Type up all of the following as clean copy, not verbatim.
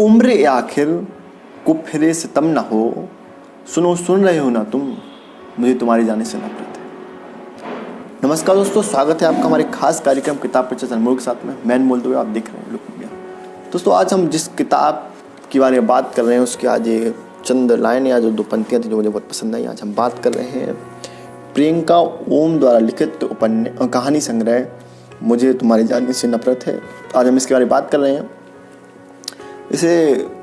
उम्र ए आखिर को फिरे सितम न हो, सुन रहे हो ना तुम, मुझे तुम्हारी जाने से नफरत है। नमस्कार दोस्तों, स्वागत है आपका हमारे खास कार्यक्रम किताब पर चर्चा अनमोल के साथ में। मैं बोलते हुए आप देख रहे हैं लोक मीडिया। दोस्तों, आज हम जिस किताब के बारे में बात कर रहे हैं उसकी आज ये चंद लाइन या जो दो पंक्तियाँ थी जो मुझे बहुत पसंद आई। आज हम बात कर रहे हैं प्रियंका ओम द्वारा लिखित कहानी संग्रह मुझे तुम्हारी जाने से नफरत है। आज हम इसके बारे में बात कर रहे हैं। इसे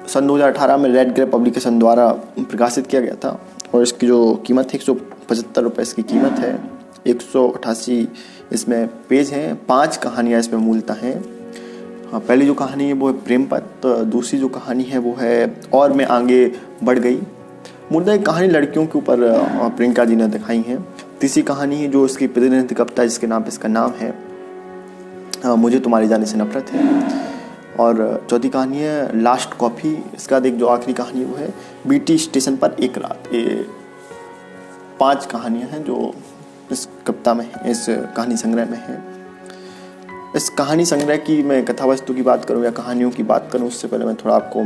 सन 2018 में रेड ग्रेप पब्लिकेशन द्वारा प्रकाशित किया गया था और इसकी जो कीमत है 175 रुपये इसकी कीमत है। 188 इसमें पेज हैं, 5 कहानियाँ इसमें मूलतः हैं। हाँ, पहली जो कहानी है वो है प्रेमपत, दूसरी जो कहानी है वो है और मैं आगे बढ़ गई। मूलतः एक कहानी लड़कियों के ऊपर प्रियंका जी ने दिखाई है। तीसरी कहानी है जो इसकी प्रतिनिधि कविता जिसके नाम पे इसका नाम है मुझे तुम्हारी जाने से नफरत है। और चौथी कहानी है लास्ट कॉफ़ी। इसके बाद एक जो आखिरी कहानी वो है बीटी स्टेशन पर एक रात। ये 5 कहानियाँ हैं जो इस कविता में है, इस कहानी संग्रह में है। इस कहानी संग्रह की मैं कथा वस्तु की बात करूं या कहानियों की बात करूं उससे पहले मैं थोड़ा आपको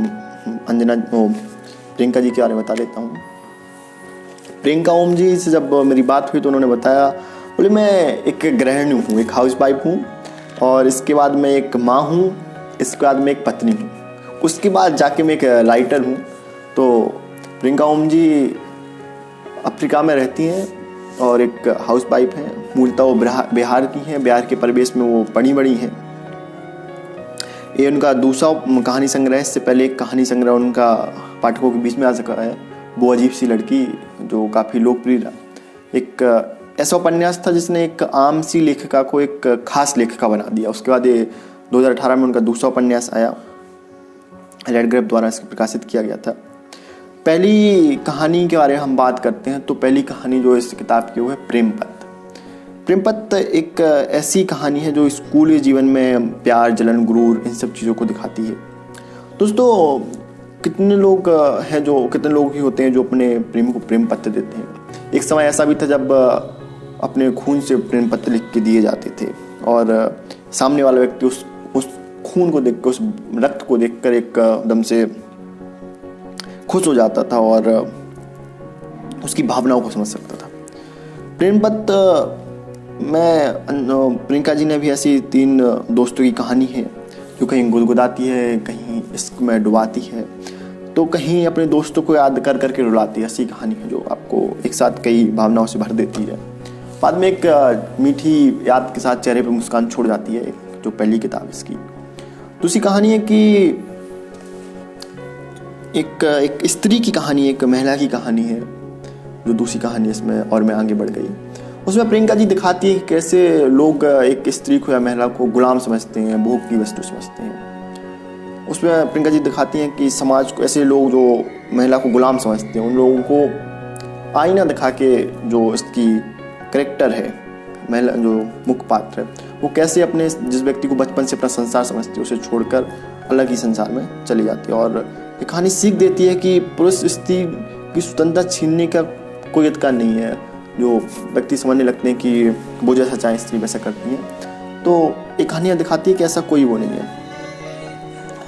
प्रियंका जी के बारे में बता देता हूं। प्रियंका ओम जी से जब मेरी बात हुई तो उन्होंने बताया, बोले मैं एक गृहिणी हूँ, एक हाउस वाइफ हूँ और इसके बाद मैं एक माँ हूँ, इसके बाद मैं एक पत्नी हूँ, उसके बाद जाके मैं एक राइटर हूँ। तो प्रियंका ओम जी अफ्रीका में रहती हैं और एक हाउस वाइफ हैं। मूलतः वो बिहार की हैं, बिहार के परिवेश में वो पड़ी बड़ी हैं। ये उनका दूसरा कहानी संग्रह। इससे पहले एक कहानी संग्रह उनका पाठकों के बीच में आ सका है, वो अजीब सी लड़की, जो काफ़ी लोकप्रिय रहा। एक ऐसा उपन्यास था जिसने एक आम सी लेखिका को एक खास लेखिका बना दिया। उसके बाद ये 2018 में उनका दूसरा उपन्यास आया, रेड ग्रेप द्वारा इसको प्रकाशित किया गया था। पहली कहानी के बारे में हम बात करते हैं तो पहली कहानी जो इस किताब की वो है प्रेमपत। प्रेमपत एक ऐसी कहानी है जो स्कूली जीवन में प्यार, जलन, गुरूर, इन सब चीज़ों को दिखाती है। दोस्तों, कितने लोग ही होते हैं जो अपने प्रेम को प्रेम पत्र देते हैं। एक समय ऐसा भी था जब अपने खून से प्रेम पत्र लिख के दिए जाते थे और सामने वाला व्यक्ति उस खून को देखकर, उस रक्त को देखकर एकदम से खुश हो जाता था और उसकी भावनाओं को समझ सकता था। प्रेमपत में प्रियंका जी ने भी ऐसी 3 दोस्तों की कहानी है जो कहीं गुदगुदाती है, कहीं इश्क में डुबाती है, तो कहीं अपने दोस्तों को याद कर करके रुलाती है। ऐसी कहानी है जो आपको एक साथ कई भावनाओं से भर देती है। बाद में एक मीठी याद के साथ चेहरे पर मुस्कान छोड़ जाती है, जो पहली किताब इसकी। दूसरी कहानी है कि एक स्त्री की कहानी, एक महिला की कहानी है जो दूसरी कहानी इसमें और मैं आगे बढ़ गई। उसमें प्रियंका जी दिखाती है कि कैसे लोग एक स्त्री को या महिला को गुलाम समझते हैं, भोग की वस्तु समझते हैं। उसमें प्रियंका जी दिखाती हैं कि समाज को ऐसे लोग जो महिला को गुलाम समझते हैं, उन लोगों को आईना दिखा के जो इसकी कैरेक्टर है, महिला जो मुख्य पात्र है, वो कैसे अपने जिस व्यक्ति को बचपन से अपना संसार समझती है उसे छोड़कर अलग ही संसार में चली जाती है। और ये कहानी सीख देती है कि पुरुष स्त्री की स्वतंत्रता छीनने का कोई अधिकार नहीं है। जो व्यक्ति समझने लगते हैं कि वो जैसा चाहे स्त्री वैसा करती है, तो ये कहानियाँ दिखाती है कि ऐसा कोई वो नहीं है।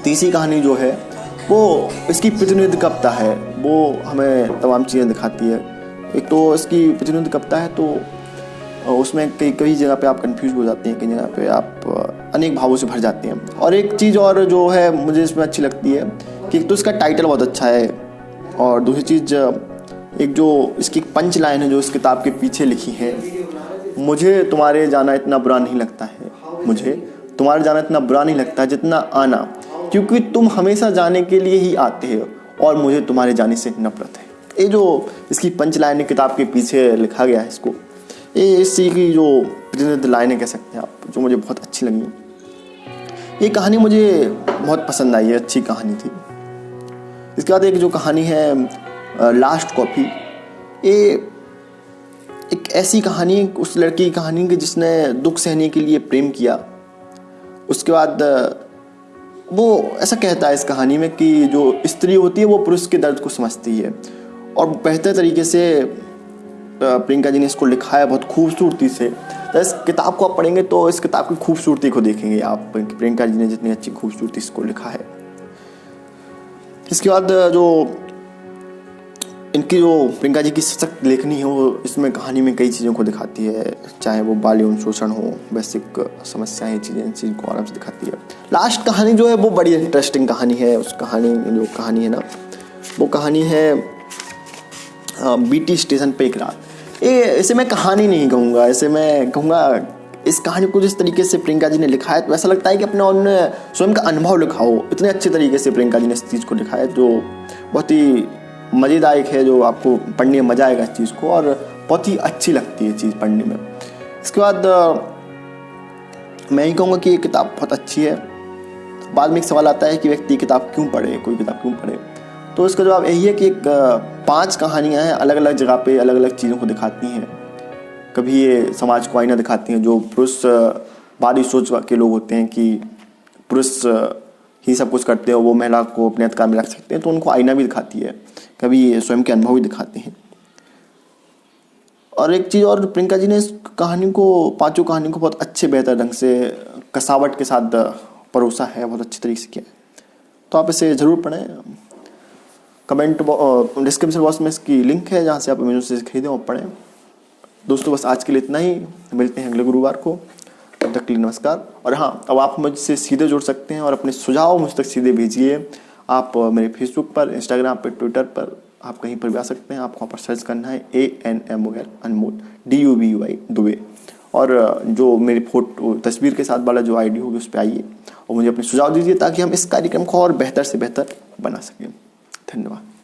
तीसरी कहानी जो है वो इसकी प्रतिनिधि कविता है, वो हमें तमाम चीज़ें दिखाती है। एक तो इसकी प्रतिनिधि कविता है तो उसमें कई जगह पे आप कंफ्यूज हो जाते हैं, कई जगह पे आप अनेक भावों से भर जाते हैं। और एक चीज़ और जो है मुझे इसमें अच्छी लगती है कि एक तो इसका टाइटल बहुत अच्छा है और दूसरी चीज़ एक जो इसकी पंच लाइन है जो इस किताब के पीछे लिखी है, मुझे तुम्हारे जाना इतना बुरा नहीं लगता है, मुझे तुम्हारे जाना इतना बुरा नहीं लगता है जितना आना, क्योंकि तुम हमेशा जाने के लिए ही आते हो और मुझे तुम्हारे जाने से नफरत है। ये जो इसकी पंच लाइन किताब के पीछे लिखा गया है, इसको ये इसी की जो प्रतिनिधि लाइनें कह सकते हैं आप, जो मुझे बहुत अच्छी लगी। ये कहानी मुझे बहुत पसंद आई है, अच्छी कहानी थी। इसके बाद एक जो कहानी है लास्ट कॉफ़ी, ये एक ऐसी कहानी, उस लड़की की कहानी कि जिसने दुख सहने के लिए प्रेम किया। उसके बाद वो ऐसा कहता है इस कहानी में कि जो स्त्री होती है वो पुरुष के दर्द को समझती है और बेहतर तरीके से प्रियंका जी ने इसको लिखा है, बहुत खूबसूरती से। तो इस किताब को आप पढ़ेंगे तो इस किताब की खूबसूरती को देखेंगे आप, प्रियंका जी ने जितनी अच्छी खूबसूरती इसको लिखा है। इसके बाद जो इनकी जो प्रियंका जी की सशक्त लेखनी है वो इसमें कहानी में कई चीज़ों को दिखाती है, चाहे वो बाल यौन शोषण हो, बेसिक समस्याएं, चीज़ें, इन चीज़ को आराम से दिखाती है। लास्ट कहानी जो है वो बड़ी इंटरेस्टिंग कहानी है। उस कहानी जो कहानी है ना, वो कहानी है बीटी स्टेशन पे एक रात। इसे मैं कहानी नहीं कहूँगा, इसे मैं कहूँगा इस कहानी को जिस तरीके से प्रियंका जी ने लिखा है तो ऐसा लगता है कि अपने उन्होंने स्वयं का अनुभव लिखा हो। इतने अच्छे तरीके से प्रियंका जी ने इस चीज़ को लिखा है जो बहुत ही मज़ेदायक है, जो आपको पढ़ने में मज़ा आएगा इस चीज़ को, और बहुत ही अच्छी लगती है चीज़ पढ़ने में। इसके बाद मैं ही कहूँगा कि ये किताब बहुत अच्छी है। बाद में एक सवाल आता है कि व्यक्ति किताब क्यों पढ़े, कोई किताब क्यों पढ़े, तो इसका जवाब यही है कि एक 5 कहानियाँ हैं, अलग अलग जगह पे अलग अलग चीज़ों को दिखाती हैं। कभी ये समाज को आईना दिखाती हैं, जो पुरुषवादी सोच के लोग होते हैं कि पुरुष ही सब कुछ करते हैं, वो महिला को अपने अधिकार में रख सकते हैं, तो उनको आईना भी दिखाती है। कभी ये स्वयं के अनुभव भी दिखाते हैं। और एक चीज़ और, प्रियंका जी ने इस कहानी को, 5 कहानी को बहुत अच्छे बेहतर ढंग से कसावट के साथ परोसा है, बहुत अच्छे तरीके से किया है। तो आप इसे ज़रूर पढ़ें। कमेंट डिस्क्रिप्शन बॉक्स में इसकी लिंक है जहाँ से आप अमेज़न से खरीदें और पढ़ें। दोस्तों बस आज के लिए इतना ही, मिलते हैं अगले गुरुवार को, तब तक के लिए नमस्कार। और हाँ, अब आप मुझसे सीधे जुड़ सकते हैं और अपने सुझाव मुझ तक सीधे भेजिए। आप मेरे फेसबुक पर, इंस्टाग्राम पर, ट्विटर पर, आप कहीं पर भी आ सकते हैं। आपको वहाँ पर सर्च करना है ANMOL अनमोल, DUBUI दुबे, और जो मेरी फोटो तस्वीर के साथ वाला जो ID होगी उस पर आइए और मुझे अपने सुझाव दीजिए ताकि हम इस कार्यक्रम को और बेहतर से बेहतर बना सकें। धन्यवाद।